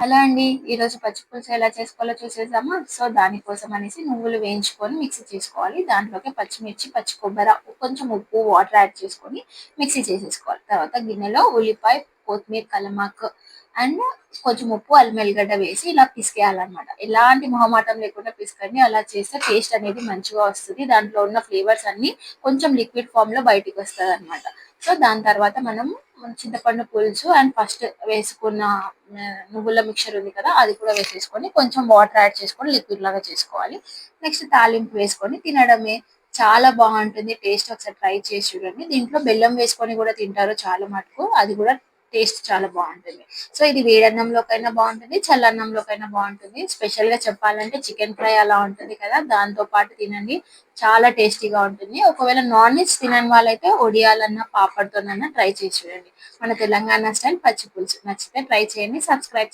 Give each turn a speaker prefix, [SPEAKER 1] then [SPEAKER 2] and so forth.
[SPEAKER 1] Hello అండి. ఈరోజు పచ్చి పులుసు ఎలా చేసుకోవాలో చూసేద్దామా? సో, దానికోసం అనేసి నువ్వులు వేయించుకొని మిక్సీ చేసుకోవాలి. దాంట్లోకి పచ్చిమిర్చి, పచ్చి కొబ్బర, కొంచెం ఉప్పు, వాటర్ యాడ్ చేసుకొని మిక్సీ చేసేసుకోవాలి. తర్వాత గిన్నెలో ఉల్లిపాయ, కొత్తిమీర, కల్యమాకు అండ్ కొంచెం ఉప్పు, అల్లం ఎల్లిగడ్డ వేసి ఇలా పిసికేయాలన్నమాట. ఎలాంటి మొహమాటం లేకుండా పిసకండి. అలా చేస్తే టేస్ట్ అనేది మంచిగా వస్తది. దాంట్లో ఉన్న ఫ్లేవర్స్ అన్నీ కొంచెం లిక్విడ్ ఫామ్‌లో బయటికి వస్తదన్నమాట. సో, దాని తర్వాత మనం చింతపండు పులుసు అండ్ ఫస్ట్ వేసుకున్న నువ్వుల మిక్చర్ ఉంది కదా, అది కూడా వేసేసుకొని కొంచెం వాటర్ యాడ్ చేసుకొని లిక్విడ్ లాగా చేసుకోవాలి. నెక్స్ట్ తాలింపు వేసుకొని తినడమే. చాలా బాగుంటుంది టేస్ట్. ఒకసారి ట్రై చేసి చూడండి. దీంట్లో బెల్లం వేసుకొని కూడా తింటారు చాలా మటుకు. అది కూడా టేస్ట్ చాలా బాగుంటుంది. సో ఇది వేడన్నంలోకైనా బాగుంటుంది, చల్లన్నంలోకైనా బాగుంటుంది. స్పెషల్ గా చెప్పాలంటే చికెన్ ఫ్రై అలా ఉంటుంది కదా, దాంతో పాటు తినండి. చాలా టేస్టీగా ఉంటుంది. ఒకవేళ నాన్ వెజ్ తినని వాళ్ళైతే ఒడియాలన్నా పాపడ్తోనన్నా ట్రై చేసి చూడండి. మన తెలంగాణ స్టైల్ పచ్చి పులుసు నచ్చితే ట్రై చేయండి. సబ్స్క్రైబ్